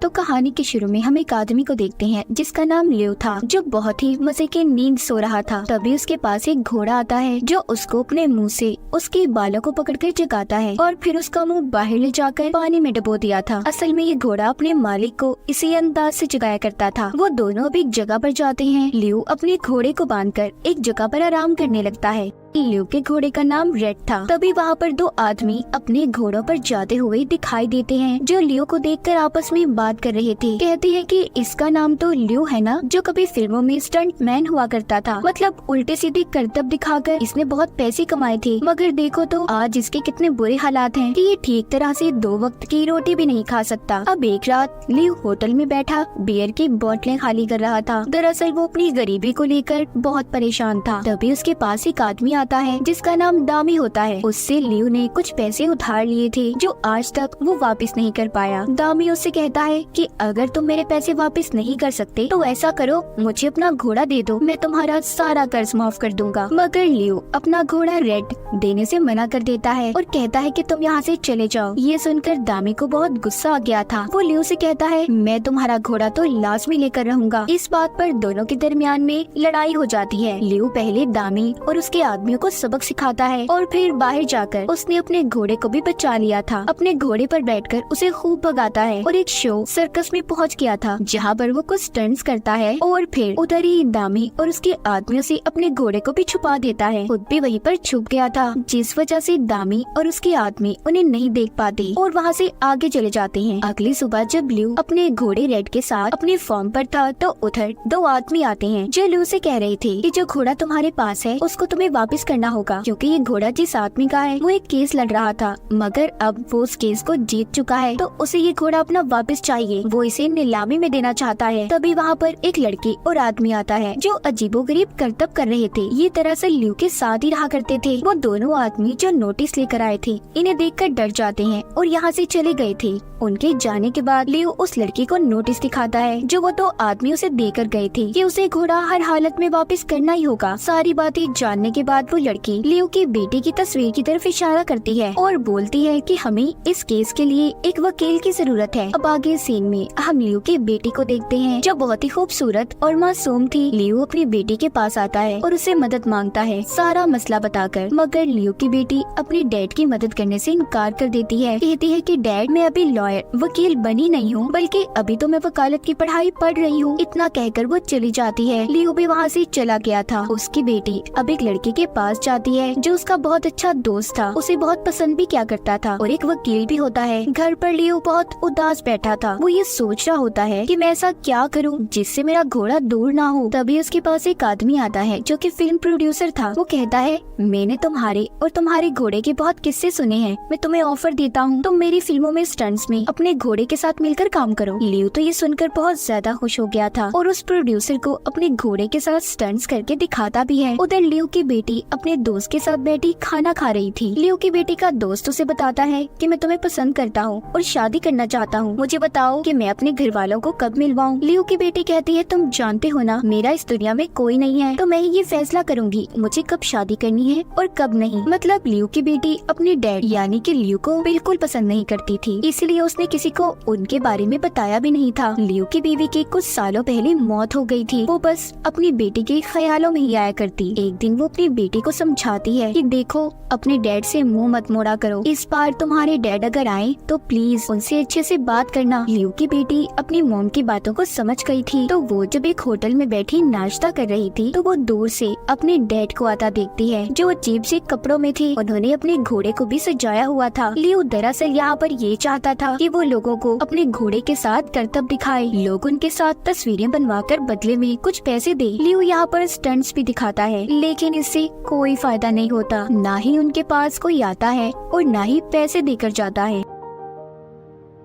तो कहानी के शुरू में हम एक आदमी को देखते हैं जिसका नाम लियो था, जो बहुत ही मजे की नींद सो रहा था। तभी उसके पास एक घोड़ा आता है जो उसको अपने मुंह से उसके बालों को पकड़कर जगाता है और फिर उसका मुंह बाहर ले जाकर पानी में डुबो दिया था। असल में ये घोड़ा अपने मालिक को इसी अंदाज से जगाया करता था। वो दोनों अब एक जगह पर जाते हैं। लियो अपने घोड़े को बांधकर एक जगह पर आराम करने लगता है। लियो के घोड़े का नाम रेड था। तभी वहाँ पर दो आदमी अपने घोड़ों पर जाते हुए दिखाई देते हैं, जो लियो को देखकर आपस में बात कर रहे थे। कहते हैं कि इसका नाम तो लियो है ना, जो कभी फिल्मों में स्टंट मैन हुआ करता था। मतलब उल्टे सीधे करतब दिखाकर इसने बहुत पैसे कमाए थे, मगर देखो तो आज इसके कितने बुरे हालात हैं कि ये ठीक तरह से 2 वक्त की रोटी भी नहीं खा सकता। अब एक रात लियो होटल में बैठा बियर की बोतलें खाली कर रहा था। दरअसल वो अपनी गरीबी को लेकर बहुत परेशान था। तभी उसके पास एक आदमी आता है जिसका नाम दामी होता है। उससे लियो ने कुछ पैसे उधार लिए थे जो आज तक वो वापस नहीं कर पाया। दामी उससे कहता है कि अगर तुम मेरे पैसे वापस नहीं कर सकते तो ऐसा करो, मुझे अपना घोड़ा दे दो, मैं तुम्हारा सारा कर्ज माफ कर दूंगा। मगर लियो अपना घोड़ा रेड देने से मना कर देता है और कहता है कि तुम यहाँ से चले जाओ। ये सुनकर दामी को बहुत गुस्सा आ गया था। वो लियो से कहता है मैं तुम्हारा घोड़ा तो लाजमी लेकर रहूंगा। इस बात पर दोनों के दरमियान में लड़ाई हो जाती है। लियो पहले दामी और उसके आदमियों को सबक सिखाता है और फिर बाहर जाकर उसने अपने घोड़े को भी बचा लिया था। अपने घोड़े पर बैठकर उसे खूब भगाता है और एक शो सर्कस में पहुंच गया था जहां पर वो कुछ स्टंट्स करता है और फिर उधर ही दामी और उसके आदमियों से अपने घोड़े को भी छुपा देता है। खुद भी वहीं पर छुप गया था, जिस वजह से दामी और उसके आदमी उन्हें नहीं देख पाते और वहाँ से आगे चले जाते हैं। अगली सुबह जब लियो अपने घोड़े रेड के साथ अपने फार्म पर था तो उधर 2 आदमी आते हैं जो लियो से कह रहे थे कि जो घोड़ा तुम्हारे पास है उसको तुम्हें वापस करना होगा, क्योंकि ये घोड़ा जिस आदमी का है वो एक केस लड़ रहा था, मगर अब वो उस केस को जीत चुका है तो उसे ये घोड़ा अपना वापस चाहिए। वो इसे नीलामी में देना चाहता है। तभी वहाँ पर एक लड़की और आदमी आता है जो अजीबोगरीब करतब कर रहे थे। ये दरअसल लियो के साथ ही रहा करते थे। वो दोनों आदमी जो नोटिस लेकर आए थे इन्हें देखकर डर जाते हैं और यहाँ से चले गए थे। उनके जाने के बाद लियो उस लड़की को नोटिस दिखाता है जो वो 2 आदमी उसे देकर गए थे कि उसे घोड़ा हर हालत में वापस करना ही होगा। सारी बातें जानने के बाद वो लड़की लियो की बेटी की तस्वीर की तरफ इशारा करती है और बोलती है कि हमें इस केस के लिए एक वकील की जरूरत है। अब आगे सीन में हम लियो की बेटी को देखते हैं जो बहुत ही खूबसूरत और मासूम थी। लियो अपनी बेटी के पास आता है और उसे मदद मांगता है सारा मसला बताकर, मगर लियो की बेटी अपने डैड की मदद करने से इनकार कर देती है। कहती है कि डैड मैं अभी लॉयर वकील बनी नहीं हूँ, बल्कि अभी तो मैं वकालत की पढ़ाई पढ़ रही हूँ। इतना कहकर वो चली जाती है। लियो भी वहाँ से चला गया था। उसकी बेटी अब एक लड़के के पास जाती है जो उसका बहुत अच्छा दोस्त था, उसे बहुत पसंद भी किया करता था और एक वकील भी होता है। घर पर लियो बहुत उदास बैठा था। वो ये सोच रहा होता है कि मैं ऐसा क्या करूं जिससे मेरा घोड़ा दूर ना हो। तभी उसके पास एक आदमी आता है जो कि फिल्म प्रोड्यूसर था। वो कहता है मैंने तुम्हारे और तुम्हारे घोड़े के बहुत किस्से सुने हैं, मैं तुम्हें ऑफर देता हूँ तुम मेरी फिल्मों में स्टंट्स में अपने घोड़े के साथ मिलकर काम करो। लियो तो ये सुनकर बहुत ज्यादा खुश हो गया था और उस प्रोड्यूसर को अपने घोड़े के साथ स्टंट्स करके दिखाता भी है। उधर लियो की बेटी अपने दोस्त के साथ बैठी खाना खा रही थी। लियो की बेटी का दोस्त उसे बताता है कि मैं तुम्हें पसंद करता हूँ और शादी करना चाहता हूँ, मुझे बताओ कि मैं अपने घर वालों को कब मिलवाऊँ। लियो की बेटी कहती है तुम जानते हो ना मेरा इस दुनिया में कोई नहीं है, तो मैं ही ये फैसला करूंगी मुझे कब शादी करनी है और कब नहीं। मतलब लियो की बेटी अपने डैड यानी कि लियो को बिल्कुल पसंद नहीं करती थी, इसलिए उसने किसी को उनके बारे में बताया भी नहीं था। लियो की बीवी की कुछ सालों पहले मौत हो गई थी। वो बस अपनी बेटी के ख्यालों में ही आया करती। एक दिन वो अपनी बेटी को समझाती है कि देखो अपने डैड से मुंह मत मोड़ा करो, इस बार तुम्हारे डैड अगर आए तो प्लीज उनसे अच्छे से बात करना। लियो की बेटी अपनी मॉम की बातों को समझ गई थी, तो वो जब एक होटल में बैठी नाश्ता कर रही थी तो वो दूर से अपने डैड को आता देखती है जो अजीब से कपड़ों में थे। उन्होंने अपने घोड़े को भी सजाया हुआ था। लियो दरअसल यहाँ पर ये चाहता था कि वो लोगों को अपने घोड़े के साथ करतब दिखाए, लोग उनके साथ तस्वीरें बनवाकर बदले में कुछ पैसे दे। लियो यहाँ पर स्टंट्स भी दिखाता है, लेकिन इससे कोई फायदा नहीं होता। ना ही उनके पास कोई आता है और ना ही पैसे देकर जाता है।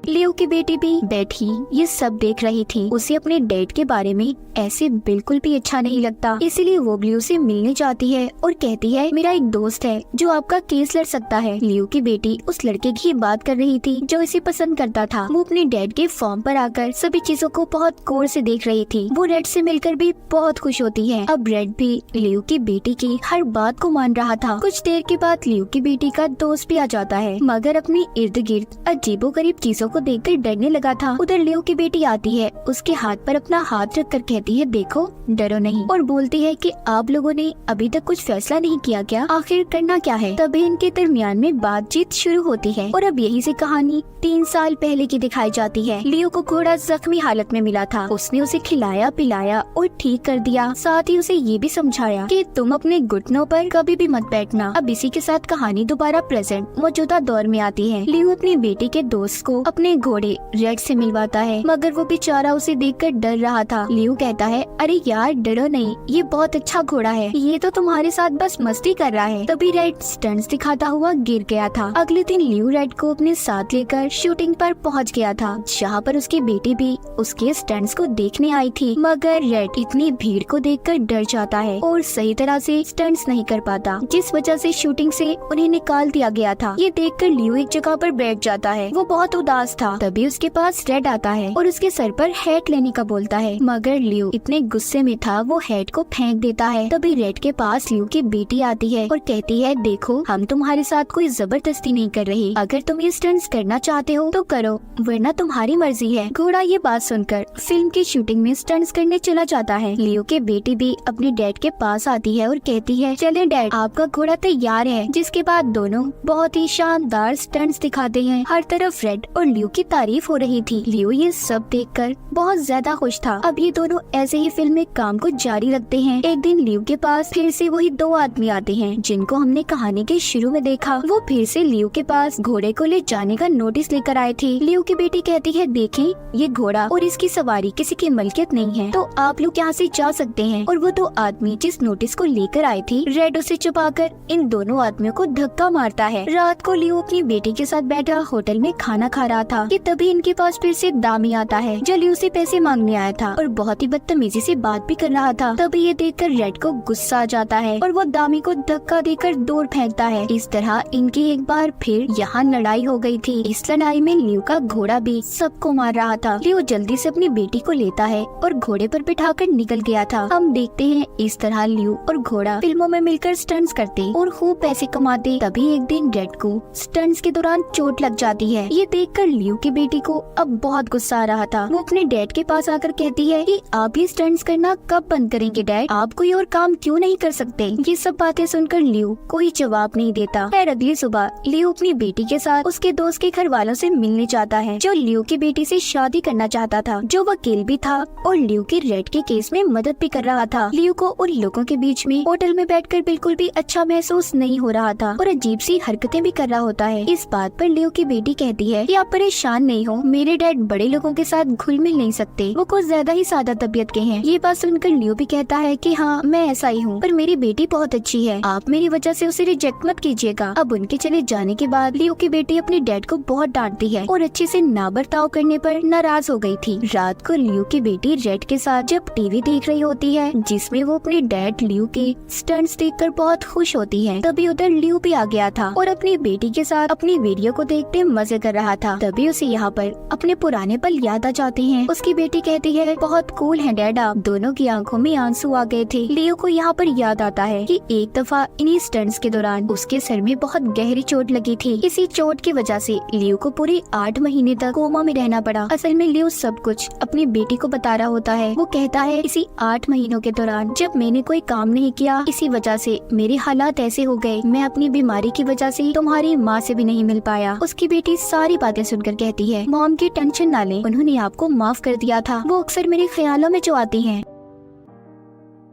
लियो की बेटी भी बैठी ये सब देख रही थी। उसे अपने डैड के बारे में ऐसे बिल्कुल भी अच्छा नहीं लगता, इसलिए वो लियो से मिलने जाती है और कहती है मेरा एक दोस्त है जो आपका केस लड़ सकता है। लियो की बेटी उस लड़के की बात कर रही थी जो इसे पसंद करता था। वो अपने डैड के फॉर्म पर आकर सभी चीजों को बहुत गौर से देख रही थी। वो रेड से मिलकर भी बहुत खुश होती है। अब रेड भी लियो की बेटी की हर बात को मान रहा था। कुछ देर के बाद लियो की बेटी का दोस्त भी आ जाता है, मगर अपनी इर्द गिर्द अजीबोगरीब चीजों को देखकर डरने लगा था। उधर लियो की बेटी आती है, उसके हाथ पर अपना हाथ रखकर कहती है देखो डरो नहीं, और बोलती है कि आप लोगों ने अभी तक कुछ फैसला नहीं किया क्या, आखिर करना क्या है। तभी इनके दरमियान में बातचीत शुरू होती है और अब यही से कहानी 3 साल पहले की दिखाई जाती है। लियो को घोड़ा जख्मी हालत में मिला था, उसने उसे खिलाया पिलाया और ठीक कर दिया, साथ ही उसे ये भी समझाया कि तुम अपने घुटनों पर कभी भी मत बैठना। अब इसी के साथ कहानी दोबारा प्रेजेंट मौजूदा दौर में आती है। लियो अपनी बेटी के दोस्त को अपने घोड़े रेड से मिलवाता है, मगर वो बेचारा उसे देखकर डर रहा था। लियो कहता है अरे यार डरो नहीं, ये बहुत अच्छा घोड़ा है, ये तो तुम्हारे साथ बस मस्ती कर रहा है। तभी रेड स्टंट्स दिखाता हुआ गिर गया था। अगले दिन लियो रेड को अपने साथ लेकर शूटिंग पर पहुंच गया था, जहाँ पर उसकी बेटी भी उसके स्टंट्स को देखने आई थी, मगर रेड इतनी भीड़ को देखकर डर जाता है और सही तरह से स्टंट्स नहीं कर पाता, जिस वजह से शूटिंग से उन्हें निकाल दिया गया था। ये देखकर लियो एक जगह पर बैठ जाता है, वो बहुत उदास था। तभी उसके पास रेड आता है और उसके सर पर हैट लेने का बोलता है, मगर लियो इतने गुस्से में था वो हैट को फेंक देता है। तभी रेड के पास लियो की बेटी आती है और कहती है देखो हम तुम्हारे साथ कोई जबरदस्ती नहीं कर रही, अगर तुम ये स्टंट्स करना चाहते हो तो करो, वरना तुम्हारी मर्जी है। घोड़ा ये बात सुनकर फिल्म की शूटिंग में स्टंट्स करने चला जाता है। लियो की बेटी भी अपने डैड के पास आती है और कहती है चले डैड आपका घोड़ा तैयार है, जिसके बाद दोनों बहुत ही शानदार स्टंट्स दिखाते हैं। हर तरफ रेड और लियो की तारीफ हो रही थी। लियो ये सब देखकर बहुत ज्यादा खुश था। अब ये दोनों ऐसे ही फिल्म में काम को जारी रखते हैं। एक दिन लियो के पास फिर से वही 2 आदमी आते हैं जिनको हमने कहानी के शुरू में देखा। वो फिर से लियो के पास घोड़े को ले जाने का नोटिस लेकर आए थे। लियो की बेटी कहती है देखें ये घोड़ा और इसकी सवारी किसी की मलकियत नहीं है, तो आप लोग यहाँ से जा सकते हैं। और वो 2 आदमी जिस नोटिस को लेकर आए थे, रेड उसे छुपाकर इन दोनों आदमियों को धक्का मारता है। रात को लियो अपनी बेटी के साथ बैठा होटल में खाना खा रहा था कि तभी इनके पास फिर से दामी आता है जो लियो से पैसे मांगने आया था और बहुत ही बदतमीजी से बात भी कर रहा था। तभी ये देखकर रेड को गुस्सा आ जाता है और वो दामी को धक्का देकर दूर फेंकता है। इस तरह इनकी एक बार फिर यहाँ लड़ाई हो गई थी। इस लड़ाई में लियो का घोड़ा भी सबको मार रहा था। लियो जल्दी से अपनी बेटी को लेता है और घोड़े पर बिठाकर निकल गया था। हम देखते हैं इस तरह लियो और घोड़ा फिल्मों में मिलकर स्टंट्स करते और खूब पैसे कमाते। तभी एक दिन रेड को स्टंट्स के दौरान चोट लग जाती है। ये देखकर लियो की बेटी को अब बहुत गुस्सा आ रहा था। वो अपने डैड के पास आकर कहती है कि आप ये स्टंट्स करना कब बंद करेंगे डैड, आप कोई और काम क्यों नहीं कर सकते। ये सब बातें सुनकर लियो कोई जवाब नहीं देता। फिर अगली सुबह लियो अपनी बेटी के साथ उसके दोस्त के घर वालों से मिलने जाता है जो लियो की बेटी से शादी करना चाहता था, जो वकील भी था और लियो के रेड के केस में मदद भी कर रहा था। लियो को उन लोगों के बीच में होटल में बैठकर बिल्कुल भी अच्छा महसूस नहीं हो रहा था और अजीब सी हरकतें भी कर रहा होता है। इस बात पर लियो की बेटी कहती है कि आप परेशान नहीं हो, मेरे डैड बड़े लोगों के साथ घुल मिल नहीं सकते, वो कुछ ज्यादा ही सादा तबीयत के हैं। ये बात सुनकर लियो भी कहता है कि हाँ मैं ऐसा ही हूँ, पर मेरी बेटी बहुत अच्छी है, आप मेरी वजह से उसे रिजेक्ट मत कीजिएगा। अब उनके चले जाने के बाद लियो की बेटी अपने डैड को बहुत डांटती है और अच्छे से ना बर्ताव करने पर नाराज हो गई थी। रात को लियो की बेटी रेड के साथ जब टीवी देख रही होती है जिसमें वो अपने डैड लियो के स्टंट्स देखकर बहुत खुश होती है, तभी उधर लियो भी आ गया था और अपनी बेटी के साथ अपनी वीडियो को देखते मजे कर रहा था। तभी उसे यहाँ पर अपने पुराने पल याद आ जाते हैं। उसकी बेटी कहती है बहुत कूल है डैड आप। दोनों की आंखों में आंसू आ गए थे। लियो को यहाँ पर याद आता है कि एक दफा इन्हीं स्टंट्स के दौरान उसके सर में बहुत गहरी चोट लगी थी। इसी चोट की वजह से लियो को पूरे 8 महीने तक कोमा में रहना पड़ा। असल में लियो सब कुछ अपनी बेटी को बता रहा होता है। वो कहता है इसी 8 महीनों के दौरान जब मैंने कोई काम नहीं किया, इसी वजह से मेरे हालात ऐसे हो गए, मैं अपनी बीमारी की वजह से तुम्हारी माँ से भी नहीं मिल पाया। उसकी बेटी सारी बातें सुनकर कहती है मॉम की टेंशन ना ले, उन्होंने आपको माफ कर दिया था, वो अक्सर मेरे ख्यालों में जो आती हैं।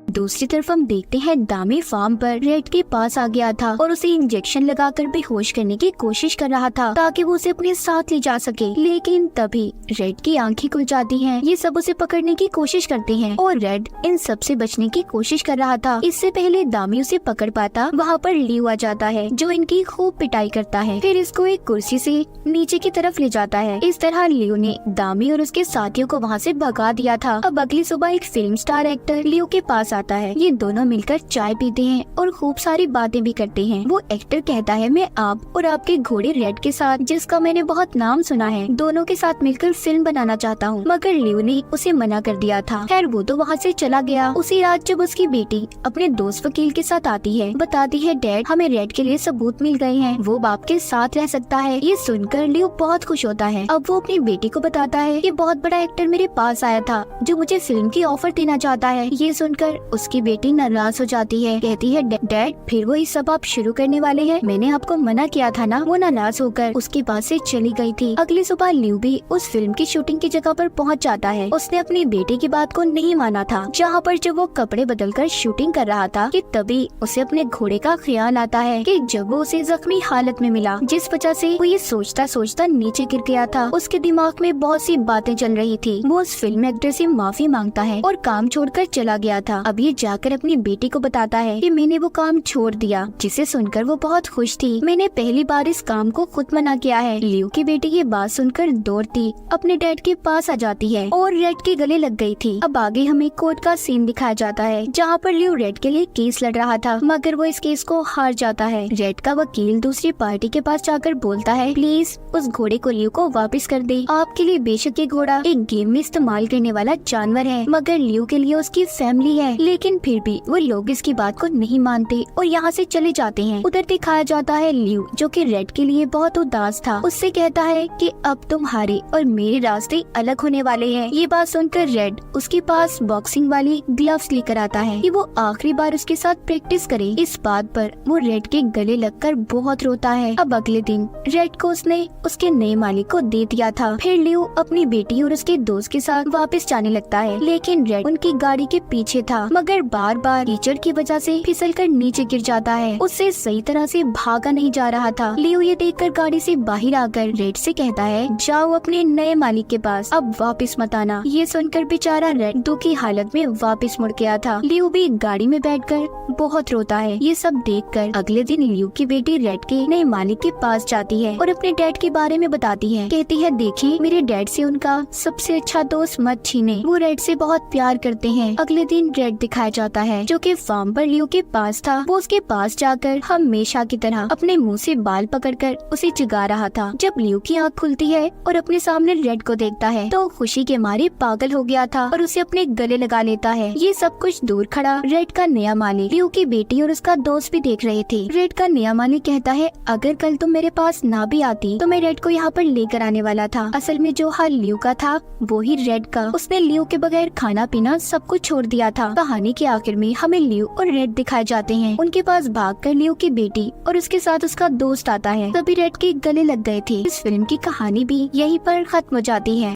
दूसरी तरफ हम देखते हैं दामी फार्म पर रेड के पास आ गया था और उसे इंजेक्शन लगाकर बेहोश करने की कोशिश कर रहा था ताकि वो उसे अपने साथ ले जा सके। लेकिन तभी रेड की आंखें खुल जाती हैं। ये सब उसे पकड़ने की कोशिश करते हैं और रेड इन सब से बचने की कोशिश कर रहा था। इससे पहले दामी उसे पकड़ पाता, वहाँ पर लियो आ जाता है जो इनकी खूब पिटाई करता है, फिर इसको एक कुर्सी से नीचे की तरफ ले जाता है। इस तरह लियो ने दामी और उसके साथियों को वहाँ से भगा दिया था। अब अगली सुबह एक फिल्म स्टार एक्टर लियो के पास आता है। ये दोनों मिलकर चाय पीते हैं और खूब सारी बातें भी करते हैं। वो एक्टर कहता है मैं आप और आपके घोड़े रेड के साथ, जिसका मैंने बहुत नाम सुना है, दोनों के साथ मिलकर फिल्म बनाना चाहता हूँ, मगर लियो ने उसे मना कर दिया था। खैर वो तो वहाँ से चला गया। उसी रात जब उसकी बेटी अपने दोस्त वकील के साथ आती है, बताती है डैड हमें रेड के लिए सबूत मिल गए हैं, वो बाप के साथ रह सकता है। ये सुनकर लियो बहुत खुश होता है। अब वो अपनी बेटी को बताता है कि बहुत बड़ा एक्टर मेरे पास आया था जो मुझे फिल्म की ऑफर देना चाहता है। ये सुनकर उसकी बेटी नाराज हो जाती है, कहती है डैड फिर वो सब आप शुरू करने वाले हैं, मैंने आपको मना किया था ना। वो नाराज होकर उसके पास से चली गई थी। अगली सुबह लियो भी उस फिल्म की शूटिंग की जगह पर पहुंच जाता है। उसने अपनी बेटी की बात को नहीं माना था। जहाँ पर जब वो कपड़े बदलकर शूटिंग कर रहा था कि तभी उसे अपने घोड़े का ख्याल आता है कि जब वो उसे जख्मी हालत में मिला, जिस वजह से वो ये सोचता सोचता नीचे गिर गया था। उसके दिमाग में बहुत सी बातें चल रही थी। वो उस फिल्म एक्टर से माफी मांगता है और काम छोड़कर चला गया था। अब ये जाकर अपनी बेटी को बताता है कि मैंने वो काम छोड़ दिया, जिसे सुनकर वो बहुत खुश थी। मैंने पहली बार इस काम को खुद मना किया है। लियो की बेटी ये बात सुनकर दौड़ती अपने डैड के पास आ जाती है और रेड के गले लग गई थी। अब आगे हमें कोर्ट का सीन दिखाया जाता है, जहाँ पर लियो रेड के लिए केस लड़ रहा था, मगर वो इस केस को हार जाता है। रेड का वकील दूसरी पार्टी के पास जाकर बोलता है प्लीज उस घोड़े को लियो को वापस कर दे। आपके लिए बेशक ये घोड़ा एक गेम में इस्तेमाल करने वाला जानवर है, मगर लियो के लिए उसकी फैमिली है। लेकिन फिर भी वो लोग इसकी बात को नहीं मानते और यहाँ से चले जाते हैं। उधर दिखाया जाता है लियो जो कि रेड के लिए बहुत उदास था। उससे कहता है कि अब तुम्हारे और मेरे रास्ते अलग होने वाले हैं। ये बात सुनकर रेड उसके पास बॉक्सिंग वाली ग्लव्स लेकर आता है कि वो आखिरी बार उसके साथ प्रैक्टिस करे। इस बात पर वो रेड के गले लगकर बहुत रोता है। अब अगले दिन रेड को उसने उसके नए मालिक को दे दिया था। फिर लियो अपनी बेटी और उसके दोस्त के साथ वापस जाने लगता है, लेकिन रेड उनकी गाड़ी के पीछे था, मगर बार बार कीचड़ की वजह से फिसलकर नीचे गिर जाता है। उससे सही तरह से भागा नहीं जा रहा था। लियो ये देखकर गाड़ी से बाहर आकर रेड से कहता है जाओ अपने नए मालिक के पास, अब वापस मत आना। ये सुनकर बेचारा रेड दुखी हालत में वापस मुड़ गया था। लियो भी गाड़ी में बैठकर बहुत रोता है। ये सब देखकर अगले दिन लियो की बेटी रेड के नए मालिक के पास जाती है और अपने डैड के बारे में बताती है। कहती है देखिए मेरे डैड से उनका सबसे अच्छा दोस्त मत छीने, वो रेड से बहुत प्यार करते हैं। अगले दिन रेड दिखाया जाता है जो कि फार्म पर लियो के पास था। वो उसके पास जाकर हमेशा की तरह अपने मुंह से बाल पकड़कर उसे चिढ़ा रहा था। जब लियो की आँख खुलती है और अपने सामने रेड को देखता है तो खुशी के मारे पागल हो गया था और उसे अपने गले लगा लेता है। ये सब कुछ दूर खड़ा रेड का नया मालिक लियो की बेटी और उसका दोस्त भी देख रहे थे। रेड का नया मालिक कहता है अगर कल तुम मेरे पास ना भी आती तो मैं रेड को यहाँ पर लेकर आने वाला था। असल में जो हाल लियो का था वो ही रेड का। उसने लियो के बगैर खाना पीना सब कुछ छोड़ दिया था। कहानी के आखिर में हमें लियो और रेड दिखाए जाते हैं। उनके पास भागकर लियो की बेटी और उसके साथ उसका दोस्त आता है। तभी रेड के गले लग गए थे। इस फिल्म की कहानी भी यहीं पर खत्म हो जाती है।